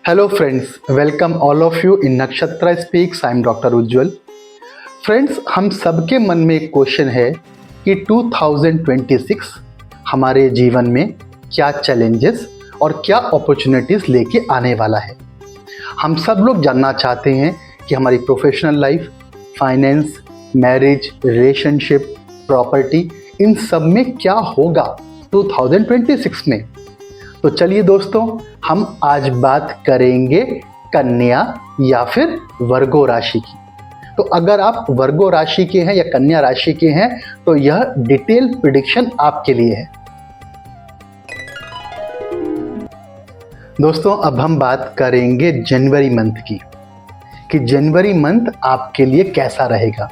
Hello friends, welcome all of you in Nakshatra Speaks. I am Dr. Ujjwal. Friends, हम सबके मन में एक क्वेश्चन है कि 2026 हमारे जीवन में क्या चैलेंजेस और क्या अपॉर्चुनिटीज़ लेके आने वाला है। हम सब लोग जानना चाहते हैं कि हमारी professional life, finance, marriage, relationship, property, इन सब में क्या होगा 2026 में। तो चलिए दोस्तों, हम आज बात करेंगे कन्या या फिर वर्गो राशि की। तो अगर आप वर्गो राशि के हैं या कन्या राशि के हैं तो यह डिटेल प्रेडिक्शन आपके लिए है। दोस्तों, अब हम बात करेंगे जनवरी मंथ की कि जनवरी मंथ आपके लिए कैसा रहेगा।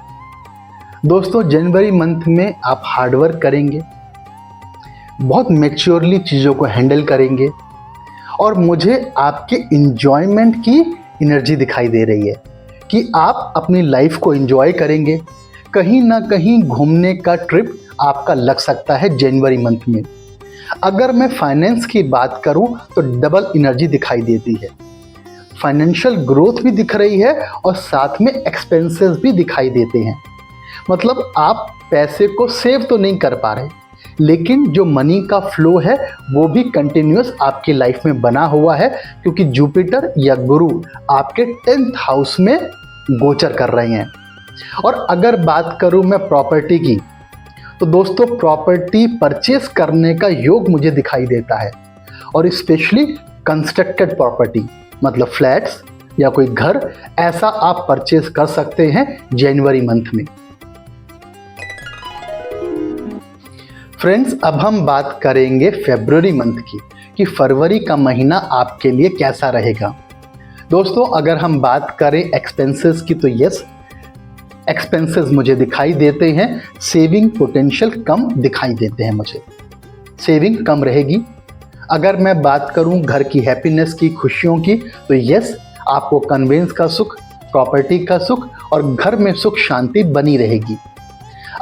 दोस्तों, जनवरी मंथ में आप हार्डवर्क करेंगे, बहुत मैच्योरली चीज़ों को हैंडल करेंगे और मुझे आपके एंजॉयमेंट की एनर्जी दिखाई दे रही है कि आप अपनी लाइफ को एंजॉय करेंगे। कहीं ना कहीं घूमने का ट्रिप आपका लग सकता है जनवरी मंथ में। अगर मैं फाइनेंस की बात करूं तो डबल एनर्जी दिखाई देती है। फाइनेंशियल ग्रोथ भी दिख रही है और साथ में एक्सपेंसेस भी दिखाई देते हैं। मतलब आप पैसे को सेव तो नहीं कर पा रहे, लेकिन जो मनी का फ्लो है वो भी कंटिन्यूअस आपकी लाइफ में बना हुआ है, क्योंकि जुपिटर या गुरु आपके 10th हाउस में गोचर कर रहे हैं। और अगर बात करूं मैं प्रॉपर्टी की, तो दोस्तों प्रॉपर्टी परचेस करने का योग मुझे दिखाई देता है, और स्पेशली कंस्ट्रक्टेड प्रॉपर्टी मतलब फ्लैट्स या कोई घर, ऐसा आप परचेस कर सकते हैं जनवरी मंथ में। फ्रेंड्स, अब हम बात करेंगे फरवरी मंथ की कि फरवरी का महीना आपके लिए कैसा रहेगा। दोस्तों, अगर हम बात करें एक्सपेंसेस की तो यस, एक्सपेंसेस मुझे दिखाई देते हैं। सेविंग पोटेंशियल कम दिखाई देते हैं, मुझे सेविंग कम रहेगी। अगर मैं बात करूं घर की हैप्पीनेस की, खुशियों की, तो यस, आपको कन्वेंस का सुख, प्रॉपर्टी का सुख और घर में सुख शांति बनी रहेगी।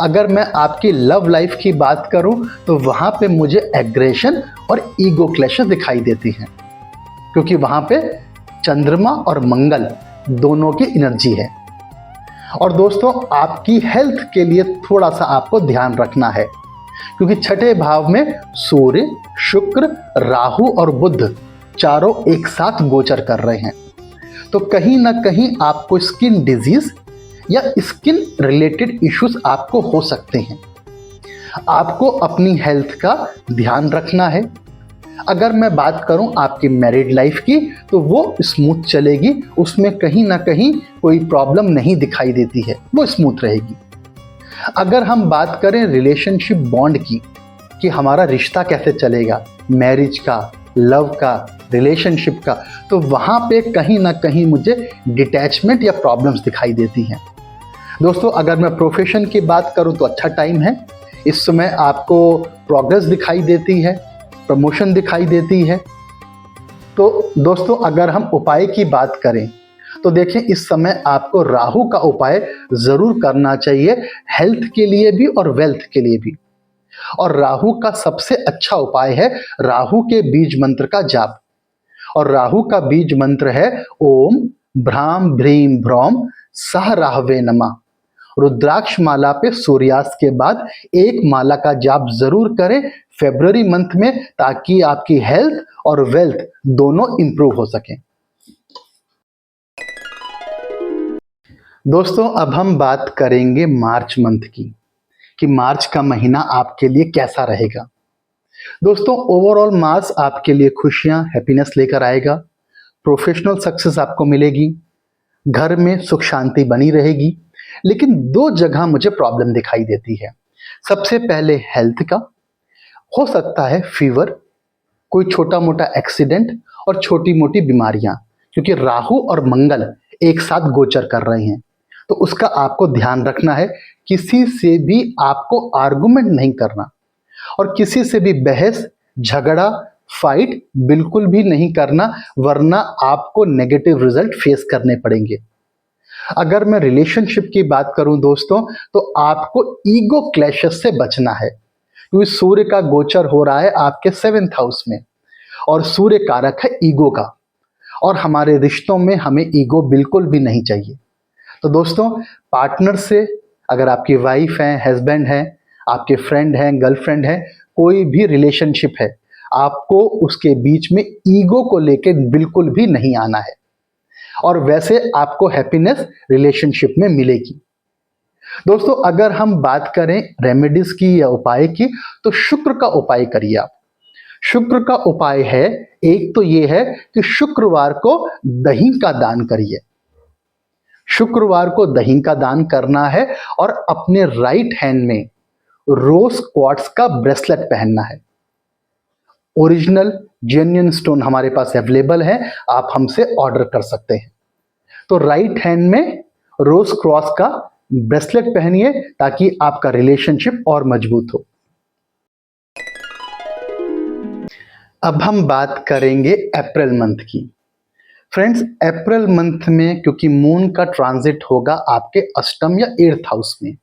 अगर मैं आपकी लव लाइफ की बात करूं तो वहां पे मुझे एग्रेशन और ईगो क्लैशेस दिखाई देती हैं, क्योंकि वहां पे चंद्रमा और मंगल दोनों की एनर्जी है। और दोस्तों, आपकी हेल्थ के लिए थोड़ा सा आपको ध्यान रखना है, क्योंकि छठे भाव में सूर्य, शुक्र, राहु और बुध चारों एक साथ गोचर कर रहे हैं। तो कहीं ना कहीं आपको स्किन डिजीज या स्किन रिलेटेड इश्यूज आपको हो सकते हैं। आपको अपनी हेल्थ का ध्यान रखना है। अगर मैं बात करूं आपकी मैरिड लाइफ की, तो वो स्मूथ चलेगी, उसमें कहीं ना कहीं कोई प्रॉब्लम नहीं दिखाई देती है, वो स्मूथ रहेगी। अगर हम बात करें रिलेशनशिप बॉन्ड की कि हमारा रिश्ता कैसे चलेगा, मैरिज का, लव का, रिलेशनशिप का, तो वहाँ पे कहीं ना कहीं मुझे डिटैचमेंट या प्रॉब्लम्स दिखाई देती हैं। दोस्तों, अगर मैं प्रोफेशन की बात करूं तो अच्छा टाइम है। इस समय आपको प्रोग्रेस दिखाई देती है, प्रमोशन दिखाई देती है। तो दोस्तों, अगर हम उपाय की बात करें तो देखें, इस समय आपको राहु का उपाय ज़रूर करना चाहिए, हेल्थ के लिए भी और वेल्थ के लिए भी। और राहु का सबसे अच्छा उपाय है राहु के बीज मंत्र का जाप। और राहु का बीज मंत्र है ओम भ्राम भ्रीम भ्रौम सह राहवे नमः। रुद्राक्ष माला पे सूर्यास्त के बाद एक माला का जाप जरूर करें फरवरी मंथ में, ताकि आपकी हेल्थ और वेल्थ दोनों इंप्रूव हो सकें। दोस्तों, अब हम बात करेंगे मार्च मंथ की कि मार्च का महीना आपके लिए कैसा रहेगा। दोस्तों, ओवरऑल मार्च आपके लिए खुशियां, हैप्पीनेस लेकर आएगा। प्रोफेशनल सक्सेस आपको मिलेगी, घर में सुख शांति बनी रहेगी। लेकिन दो जगह मुझे प्रॉब्लम दिखाई देती है। सबसे पहले हेल्थ का, हो सकता है फीवर, कोई छोटा मोटा एक्सीडेंट और छोटी मोटी बीमारियां, क्योंकि राहु और मंगल एक साथ गोचर कर रहे हैं। तो उसका आपको ध्यान रखना है। किसी से भी आपको आर्गुमेंट नहीं करना और किसी से भी बहस, झगड़ा, फाइट बिल्कुल भी नहीं करना, वरना आपको नेगेटिव रिजल्ट फेस करने पड़ेंगे। अगर मैं रिलेशनशिप की बात करूं दोस्तों, तो आपको ईगो क्लैशेस से बचना है, क्योंकि सूर्य का गोचर हो रहा है आपके 7th हाउस में, और सूर्य कारक है ईगो का। और हमारे रिश्तों में हमें ईगो बिल्कुल भी नहीं चाहिए। तो दोस्तों, पार्टनर से, अगर आपकी वाइफ है, हस्बैंड है, आपके फ्रेंड हैं, गर्लफ्रेंड है, कोई भी रिलेशनशिप है, आपको उसके बीच में ईगो को लेके बिल्कुल भी नहीं आना है, और वैसे आपको हैप्पीनेस रिलेशनशिप में मिलेगी। दोस्तों, अगर हम बात करें रेमेडीज की या उपाय की, तो शुक्र का उपाय करिए आप। शुक्र का उपाय है, एक तो ये है कि शुक्रवार को दही का दान करिए। शुक्रवार को दही का दान करना है और अपने राइट हैंड में रोज क्वार्ट्स का ब्रेसलेट पहनना है। ओरिजिनल जेन्युइन स्टोन हमारे पास अवेलेबल है, आप हमसे ऑर्डर कर सकते हैं। तो राइट हैंड में रोज क्रॉस का ब्रेसलेट पहनिए ताकि आपका रिलेशनशिप और मजबूत हो। अब हम बात करेंगे अप्रैल मंथ की। फ्रेंड्स, अप्रैल मंथ में क्योंकि मून का ट्रांजिट होगा आपके अष्टम या 8th हाउस में,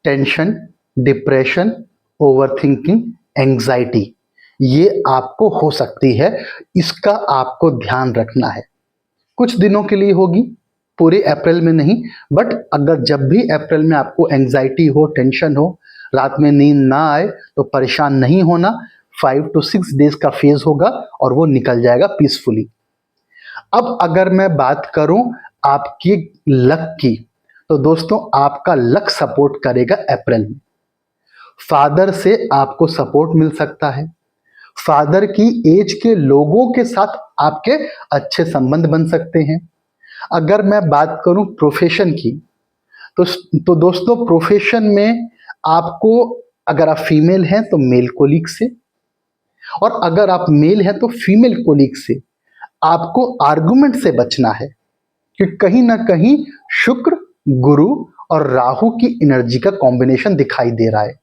टेंशन, डिप्रेशन, ओवरथिंकिंग, एंजाइटी ये आपको हो सकती है। इसका आपको ध्यान रखना है। कुछ दिनों के लिए होगी, पूरे अप्रैल में नहीं, बट अगर जब भी अप्रैल में आपको एंजाइटी हो, टेंशन हो, रात में नींद ना आए, तो परेशान नहीं होना। 5 to 6 डेज का फेज होगा और वो निकल जाएगा पीसफुली। अब अगर मैं बात करूं आपकी लक की, तो दोस्तों आपका लक सपोर्ट करेगा अप्रैल में। फादर से आपको सपोर्ट मिल सकता है। फादर की एज के लोगों के साथ आपके अच्छे संबंध बन सकते हैं। अगर मैं बात करूं प्रोफेशन की, तो दोस्तों प्रोफेशन में आपको, अगर आप फीमेल हैं तो मेल कोलीग से, और अगर आप मेल हैं तो फीमेल कोलीग से आपको आर्गुमेंट से बचना है, क्योंकि कहीं ना कहीं शुक्र, गुरु और राहु की एनर्जी का कॉम्बिनेशन दिखाई दे रहा है।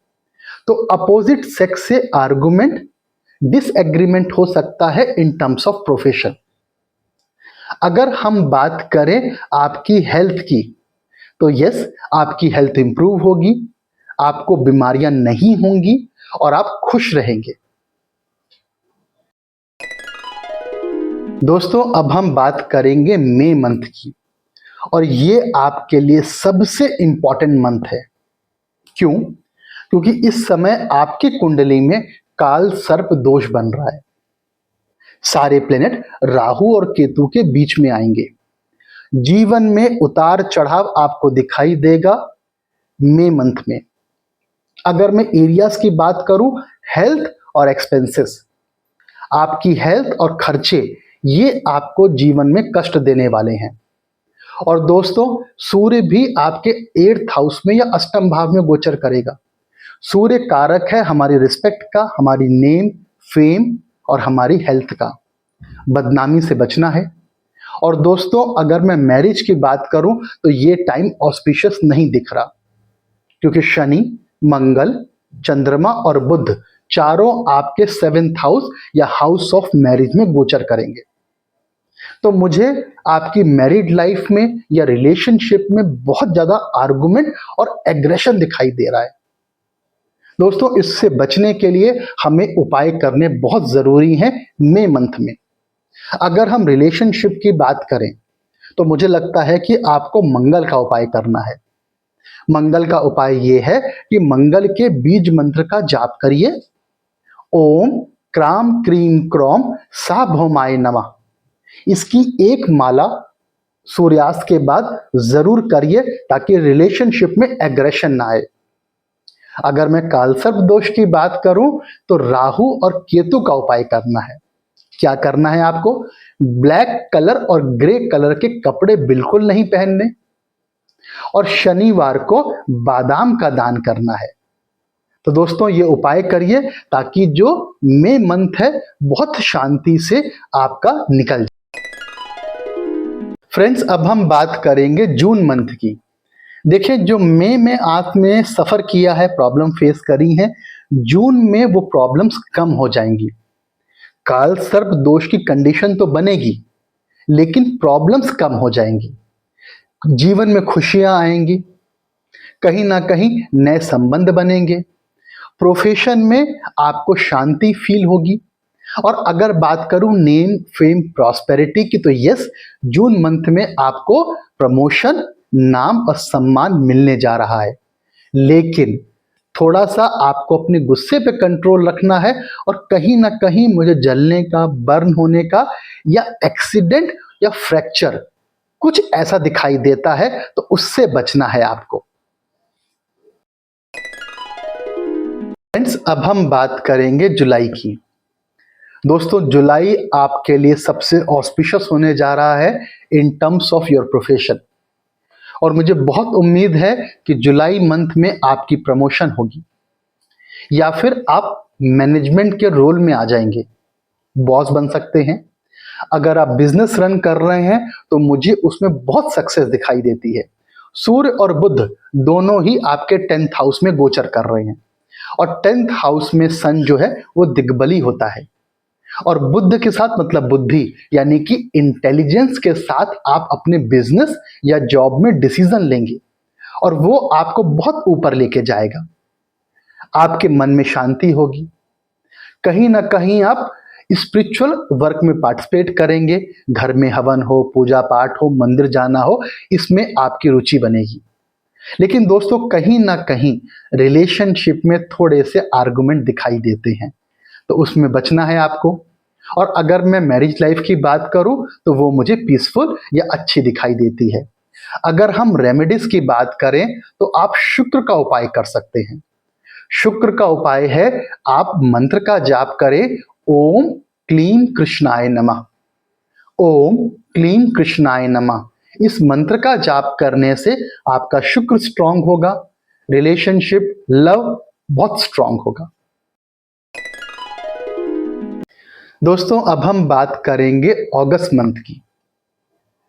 तो अपोजिट सेक्स से आर्गुमेंट, डिसएग्रीमेंट हो सकता है इन टर्म्स ऑफ प्रोफेशन। अगर हम बात करें आपकी हेल्थ की, तो यस, आपकी हेल्थ इंप्रूव होगी, आपको बीमारियां नहीं होंगी और आप खुश रहेंगे। दोस्तों, अब हम बात करेंगे मई मंथ की, और ये आपके लिए सबसे इंपॉर्टेंट मंथ है। क्यों? क्योंकि इस समय आपकी कुंडली में काल सर्प दोष बन रहा है। सारे प्लेनेट राहु और केतु के बीच में आएंगे। जीवन में उतार चढ़ाव आपको दिखाई देगा मई मंथ में। अगर मैं एरियाज की बात करूं, हेल्थ और एक्सपेंसेस, आपकी हेल्थ और खर्चे ये आपको जीवन में कष्ट देने वाले हैं। और दोस्तों, सूर्य भी आपके 8th हाउस में या अष्टम भाव में गोचर करेगा। सूर्य कारक है हमारी रिस्पेक्ट का, हमारी नेम, फेम और हमारी हेल्थ का। बदनामी से बचना है। और दोस्तों, अगर मैं मैरिज की बात करूं, तो ये टाइम ऑस्पिशियस नहीं दिख रहा, क्योंकि शनि, मंगल, चंद्रमा और बुध चारों आपके 7th हाउस या हाउस ऑफ मैरिज में गोचर करेंगे। तो मुझे आपकी मैरिड लाइफ में या रिलेशनशिप में बहुत ज्यादा आर्गुमेंट और एग्रेशन दिखाई दे रहा है। दोस्तों, इससे बचने के लिए हमें उपाय करने बहुत जरूरी हैं मई मंथ में। अगर हम रिलेशनशिप की बात करें, तो मुझे लगता है कि आपको मंगल का उपाय करना है। मंगल का उपाय यह है कि मंगल के बीज मंत्र का जाप करिए। ओम क्राम क्रीम क्रॉम साभौमाय नमः। इसकी एक माला सूर्यास्त के बाद जरूर करिए, ताकि रिलेशनशिप में एग्रेशन ना आए। अगर मैं कालसर्प दोष की बात करूं, तो राहु और केतु का उपाय करना है। क्या करना है आपको? ब्लैक कलर और ग्रे कलर के कपड़े बिल्कुल नहीं पहनने, और शनिवार को बादाम का दान करना है। तो दोस्तों, ये उपाय करिए ताकि जो मई मंथ है बहुत शांति से आपका निकल जाए। फ्रेंड्स, अब हम बात करेंगे जून मंथ की। देखिए, जो मई में आपने सफर किया है, प्रॉब्लम फेस करी है, जून में वो प्रॉब्लम्स कम हो जाएंगी। काल सर्प दोष की कंडीशन तो बनेगी, लेकिन प्रॉब्लम्स कम हो जाएंगी। जीवन में खुशियां आएंगी, कहीं ना कहीं नए संबंध बनेंगे, प्रोफेशन में आपको शांति फील होगी, और अगर बात करूं नेम फेम प्रॉस्पेरिटी की तो यस, जून मंथ में आपको प्रमोशन, नाम और सम्मान मिलने जा रहा है। लेकिन थोड़ा सा आपको अपने गुस्से पे कंट्रोल रखना है और कहीं ना कहीं मुझे जलने का, बर्न होने का या एक्सीडेंट या फ्रैक्चर कुछ ऐसा दिखाई देता है, तो उससे बचना है आपको। फ्रेंड्स, अब हम बात करेंगे जुलाई की। दोस्तों, जुलाई आपके लिए सबसे ऑस्पिशियस होने जा रहा है in terms of your profession, और मुझे बहुत उम्मीद है कि जुलाई मंथ में आपकी प्रमोशन होगी या फिर आप मैनेजमेंट के रोल में आ जाएंगे, बॉस बन सकते हैं। अगर आप बिजनेस रन कर रहे हैं तो मुझे उसमें बहुत सक्सेस दिखाई देती है। सूर्य और बुध दोनों ही आपके 10th हाउस में गोचर कर रहे हैं, और 10th हाउस में सन जो है वो दिग्बली होता है, और बुद्ध के साथ मतलब बुद्धि यानी कि इंटेलिजेंस के साथ आप अपने बिजनेस या जॉब में डिसीजन लेंगे और वो आपको बहुत ऊपर लेके जाएगा। आपके मन में शांति होगी, कहीं ना कहीं आप स्पिरिचुअल वर्क में पार्टिसिपेट करेंगे। घर में हवन हो, पूजा पाठ हो, मंदिर जाना हो, इसमें आपकी रुचि बनेगी। लेकिन दोस्तों, कहीं ना कहीं रिलेशनशिप में थोड़े से आर्गुमेंट दिखाई देते हैं, तो उसमें बचना है आपको। और अगर मैं मैरिज लाइफ की बात करूं तो वो मुझे पीसफुल या अच्छी दिखाई देती है। अगर हम रेमेडीज की बात करें तो आप शुक्र का उपाय कर सकते हैं। शुक्र का उपाय है, आप मंत्र का जाप करें, ओम क्लीं कृष्णाय नमः। ओम क्लीं कृष्णाय नमः। इस मंत्र का जाप करने से आपका शुक्र स्ट्रांग होगा, रिलेशनशिप, लव बहुत स्ट्रांग होगा। दोस्तों, अब हम बात करेंगे अगस्त मंथ की।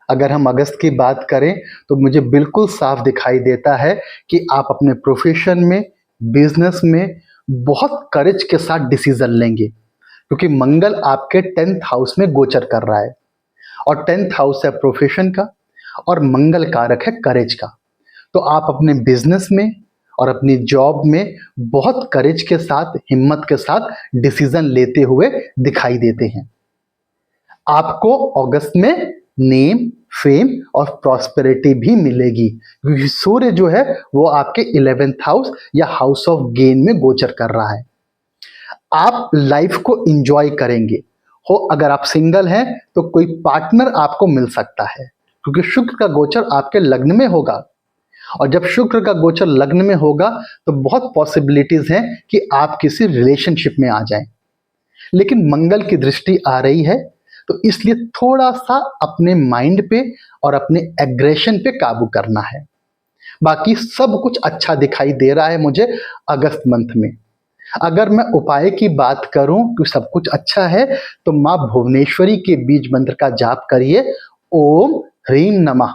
अगर हम अगस्त की बात करें तो मुझे बिल्कुल साफ दिखाई देता है कि आप अपने प्रोफेशन में, बिजनेस में बहुत करेज के साथ डिसीजन लेंगे, क्योंकि मंगल आपके 10th हाउस में गोचर कर रहा है, और 10th हाउस है प्रोफेशन का, और मंगल कारक है करेज का। तो आप अपने बिजनेस में और अपनी जॉब में बहुत करेज के साथ, हिम्मत के साथ डिसीजन लेते हुए दिखाई देते हैं। आपको अगस्त में नेम, फेम और प्रॉस्पेरिटी भी मिलेगी, क्योंकि सूर्य जो है वो आपके 11th हाउस या हाउस ऑफ गेन में गोचर कर रहा है। आप लाइफ को एंजॉय करेंगे। हो अगर आप सिंगल हैं तो कोई पार्टनर आपको मिल सकता है, क्योंकि शुक्र का गोचर आपके लग्न में होगा, और जब शुक्र का गोचर लग्न में होगा तो बहुत पॉसिबिलिटीज हैं कि आप किसी रिलेशनशिप में आ जाएं। लेकिन मंगल की दृष्टि आ रही है, तो इसलिए थोड़ा सा अपने माइंड पे और अपने एग्रेशन पे काबू करना है। बाकी सब कुछ अच्छा दिखाई दे रहा है मुझे अगस्त मंथ में। अगर मैं उपाय की बात करूं कि सब कुछ अच्छा है, तो माँ भुवनेश्वरी के बीज मंत्र का जाप करिए, ओम ह्रीम नमः।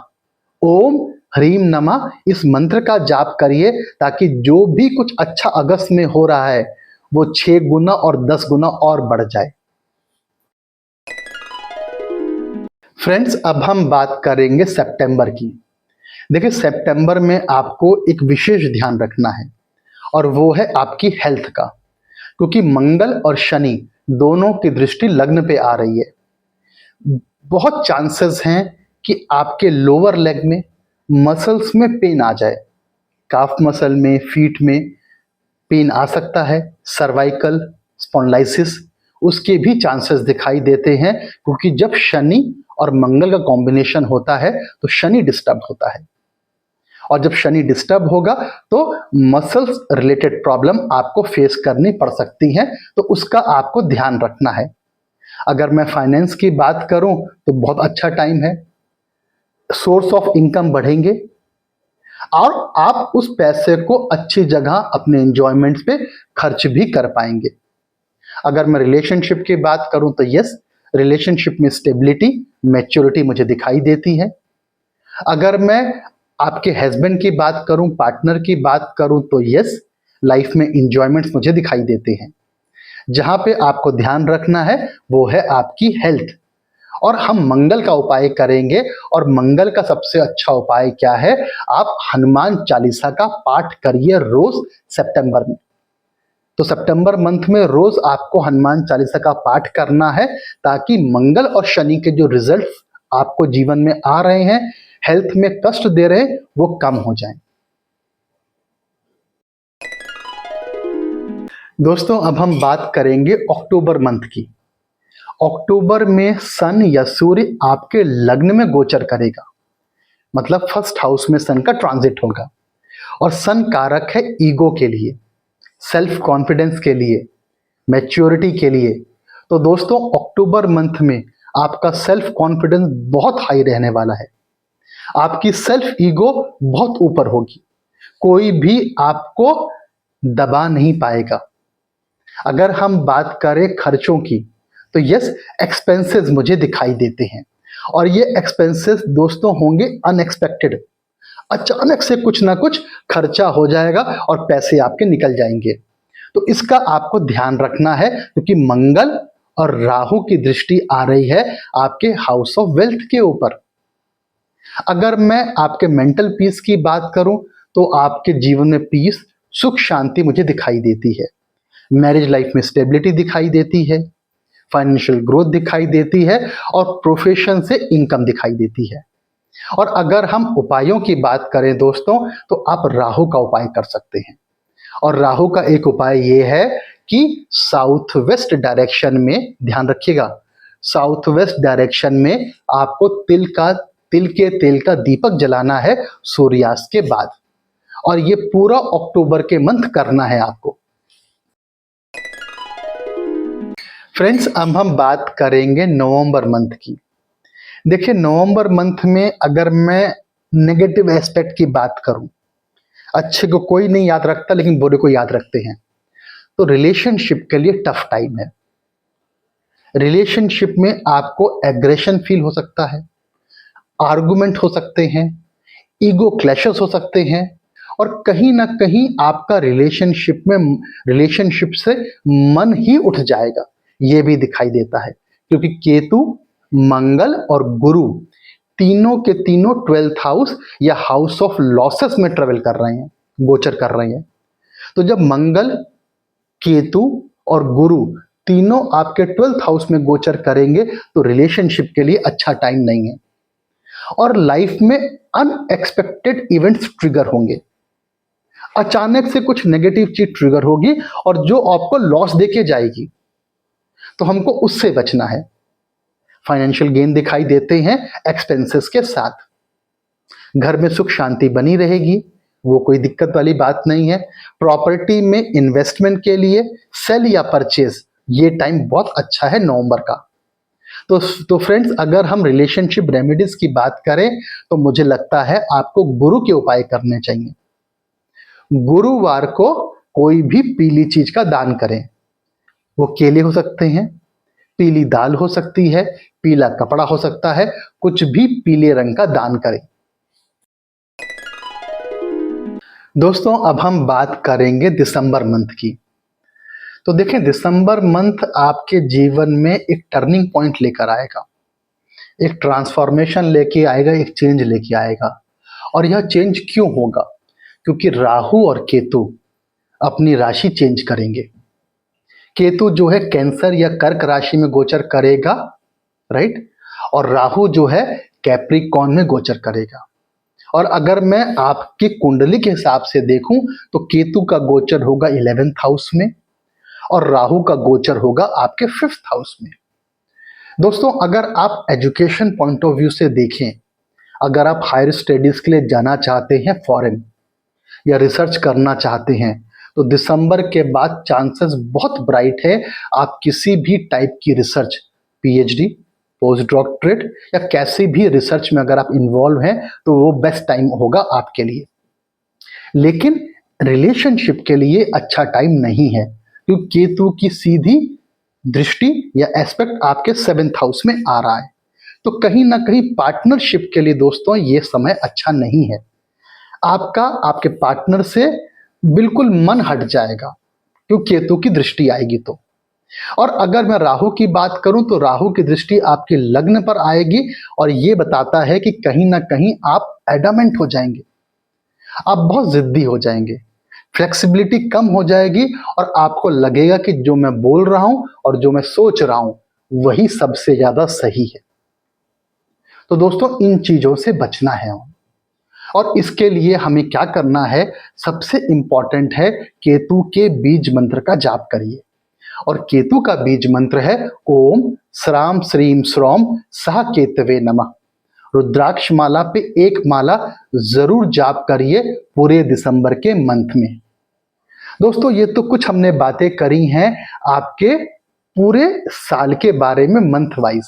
ओम ह्रीम नमः, इस मंत्र का जाप करिए, ताकि जो भी कुछ अच्छा अगस्त में हो रहा है वो 6 गुना और 10 गुना और बढ़ जाए। फ्रेंड्स, अब हम बात करेंगे सितंबर की। देखिए, सितंबर में आपको एक विशेष ध्यान रखना है, और वो है आपकी हेल्थ का, क्योंकि मंगल और शनि दोनों की दृष्टि लग्न पे आ रही है। बहुत चांसेस हैं कि आपके लोअर लेग में, मसल्स में पेन आ जाए, काफ मसल में, फीट में पेन आ सकता है, सर्वाइकल स्पॉन्डिलाइसिस, उसके भी चांसेस दिखाई देते हैं, क्योंकि जब शनि और मंगल का कॉम्बिनेशन होता है तो शनि डिस्टर्ब होता है, और जब शनि डिस्टर्ब होगा तो मसल्स रिलेटेड प्रॉब्लम आपको फेस करनी पड़ सकती हैं, तो उसका आपको ध्यान रखना है। अगर मैं फाइनेंस की बात करूं तो बहुत अच्छा टाइम है, सोर्स ऑफ इनकम बढ़ेंगे, और आप उस पैसे को अच्छी जगह अपने एंजॉयमेंट्स पे खर्च भी कर पाएंगे। अगर मैं रिलेशनशिप की बात करूं तो यस, रिलेशनशिप में स्टेबिलिटी, मैच्योरिटी मुझे दिखाई देती है। अगर मैं आपके हस्बैंड की बात करूं, पार्टनर की बात करूं तो यस, लाइफ में इंजॉयमेंट्स मुझे दिखाई देते हैं। जहां पे आपको ध्यान रखना है वो है आपकी हेल्थ, और हम मंगल का उपाय करेंगे। और मंगल का सबसे अच्छा उपाय क्या है, आप हनुमान चालीसा का पाठ करिए रोज सितंबर में। तो सितंबर मंथ में रोज आपको हनुमान चालीसा का पाठ करना है, ताकि मंगल और शनि के जो रिजल्ट आपको जीवन में आ रहे हैं, हेल्थ में कष्ट दे रहे, वो कम हो जाएं। दोस्तों अब हम बात करेंगे अक्टूबर मंथ की। अक्टूबर में सन या सूर्य आपके लग्न में गोचर करेगा, मतलब फर्स्ट हाउस में सन का ट्रांजिट होगा। और सन कारक है ईगो के लिए, सेल्फ कॉन्फिडेंस के लिए, मैच्योरिटी के लिए। तो दोस्तों अक्टूबर मंथ में आपका सेल्फ कॉन्फिडेंस बहुत हाई रहने वाला है, आपकी सेल्फ ईगो बहुत ऊपर होगी, कोई भी आपको दबा नहीं पाएगा। अगर हम बात करें खर्चों की, तो यस, एक्सपेंसेस मुझे दिखाई देते हैं, और ये एक्सपेंसेस दोस्तों होंगे अनएक्सपेक्टेड। अचानक से कुछ ना कुछ खर्चा हो जाएगा और पैसे आपके निकल जाएंगे। तो इसका आपको ध्यान रखना है, क्योंकि मंगल और राहु की दृष्टि आ रही है आपके हाउस ऑफ वेल्थ के ऊपर। अगर मैं आपके मेंटल पीस की बात करूं, तो आपके जीवन में पीस, सुख शांति मुझे दिखाई देती है। मैरिज लाइफ में स्टेबिलिटी दिखाई देती है, फाइनेंशियल ग्रोथ दिखाई देती है, और प्रोफेशन से इनकम दिखाई देती है। और अगर हम उपायों की बात करें दोस्तों, तो आप राहु का उपाय कर सकते हैं। और राहु का एक उपाय ये है कि साउथ वेस्ट डायरेक्शन में, ध्यान रखिएगा, साउथ वेस्ट डायरेक्शन में आपको तिल के तेल का दीपक जलाना है सूर्यास्त के बाद। और ये पूरा अक्टूबर के मंथ करना है आपको। फ्रेंड्स अब हम बात करेंगे नवंबर मंथ की। देखिए नवंबर मंथ में अगर मैं नेगेटिव एस्पेक्ट की बात करूं, अच्छे को कोई नहीं याद रखता लेकिन बुरे को याद रखते हैं, तो रिलेशनशिप के लिए टफ टाइम है। रिलेशनशिप में आपको एग्रेशन फील हो सकता है, आर्गुमेंट हो सकते हैं, ईगो क्लैशेस हो सकते हैं, और कहीं ना कहीं आपका रिलेशनशिप से मन ही उठ जाएगा, ये भी दिखाई देता है। क्योंकि केतु, मंगल और गुरु तीनों के तीनों 12th हाउस या हाउस ऑफ लॉसेस में ट्रेवल कर रहे हैं, गोचर कर रहे हैं। तो जब मंगल, केतु और गुरु तीनों आपके 12th हाउस में गोचर करेंगे, तो रिलेशनशिप के लिए अच्छा टाइम नहीं है। और लाइफ में अनएक्सपेक्टेड इवेंट्स ट्रिगर होंगे, अचानक से कुछ नेगेटिव चीज ट्रिगर होगी और जो आपको लॉस देके जाएगी, तो हमको उससे बचना है। फाइनेंशियल गेन दिखाई देते हैं एक्सपेंसेस के साथ। घर में सुख शांति बनी रहेगी, वो कोई दिक्कत वाली बात नहीं है। प्रॉपर्टी में इन्वेस्टमेंट के लिए सेल या परचेज, ये टाइम बहुत अच्छा है नवंबर का। तो फ्रेंड्स अगर हम रिलेशनशिप रेमेडीज की बात करें, तो मुझे लगता है आपको गुरु के उपाय करने चाहिए। गुरुवार को कोई भी पीली चीज का दान करें, वो केले हो सकते हैं, पीली दाल हो सकती है, पीला कपड़ा हो सकता है, कुछ भी पीले रंग का दान करें। दोस्तों अब हम बात करेंगे दिसंबर मंथ की। तो देखें दिसंबर मंथ आपके जीवन में एक टर्निंग पॉइंट लेकर आएगा, एक ट्रांसफॉर्मेशन लेके आएगा, एक चेंज लेके आएगा। और यह चेंज क्यों होगा? क्योंकि राहु और केतु अपनी राशि चेंज करेंगे। केतु जो है कैंसर या कर्क राशि में गोचर करेगा, राइट, और राहु जो है कैप्रिकॉर्न में गोचर करेगा। और अगर मैं आपकी कुंडली के हिसाब से देखूं, तो केतु का गोचर होगा 11th हाउस में और राहु का गोचर होगा आपके 5th हाउस में। दोस्तों अगर आप एजुकेशन पॉइंट ऑफ व्यू से देखें, अगर आप हायर स्टडीज के लिए जाना चाहते हैं फॉरेन, या रिसर्च करना चाहते हैं, तो दिसंबर के बाद चांसेस बहुत ब्राइट है आप किसी भी टाइप की रिसर्च, पीएचडी, पोस्ट डॉक्टरेट या कैसी भी रिसर्च में अगर आप इन्वॉल्व हैं, तो वो बेस्ट टाइम होगा आपके लिए। लेकिन रिलेशनशिप के लिए अच्छा टाइम नहीं है, क्योंकि केतु की सीधी दृष्टि या एस्पेक्ट आपके 7th हाउस में आ रहा है। तो कहीं ना कहीं पार्टनरशिप के लिए दोस्तों ये समय अच्छा नहीं है। आपका आपके पार्टनर से बिल्कुल मन हट जाएगा, क्योंकि केतु की दृष्टि आएगी तो। और अगर मैं राहु की बात करूं, तो राहु की दृष्टि आपके लग्न पर आएगी और ये बताता है कि कहीं ना कहीं आप एडामेंट हो जाएंगे, आप बहुत जिद्दी हो जाएंगे, फ्लेक्सिबिलिटी कम हो जाएगी और आपको लगेगा कि जो मैं बोल रहा हूं और जो मैं सोच रहा हूं वही सबसे ज्यादा सही है। तो दोस्तों इन चीजों से बचना है और इसके लिए हमें क्या करना है, सबसे इंपॉर्टेंट है केतु के बीज मंत्र का जाप करिए। और केतु का बीज मंत्र है ओम श्राम श्रीम श्रौम सह केतवे नमः। रुद्राक्ष माला पे एक माला जरूर जाप करिए पूरे दिसंबर के मंथ में। दोस्तों ये तो कुछ हमने बातें करी हैं आपके पूरे साल के बारे में मंथ वाइज।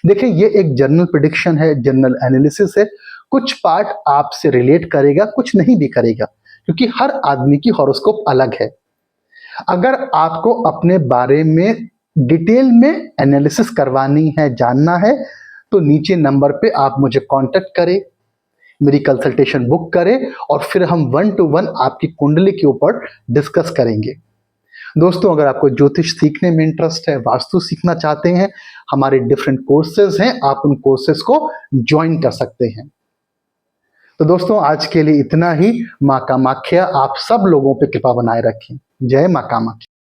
देखिए ये एक जनरल प्रेडिक्शन है, जनरल एनालिसिस है। कुछ पार्ट आपसे रिलेट करेगा, कुछ नहीं भी करेगा, क्योंकि हर आदमी की हॉरोस्कोप अलग है। अगर आपको अपने बारे में डिटेल में एनालिसिस करवानी है, जानना है, तो नीचे नंबर पे आप मुझे कांटेक्ट करें, मेरी कंसल्टेशन बुक करें और फिर हम 1 to 1 आपकी कुंडली के ऊपर डिस्कस करेंगे। दोस्तों अगर आपको ज्योतिष सीखने में इंटरेस्ट है, वास्तु सीखना चाहते हैं, हमारे डिफरेंट कोर्सेज हैं, आप उन कोर्सेज को ज्वाइन कर सकते हैं। तो दोस्तों आज के लिए इतना ही। मां कामाख्या आप सब लोगों पे कृपा बनाए रखें। जय मां कामाख्या।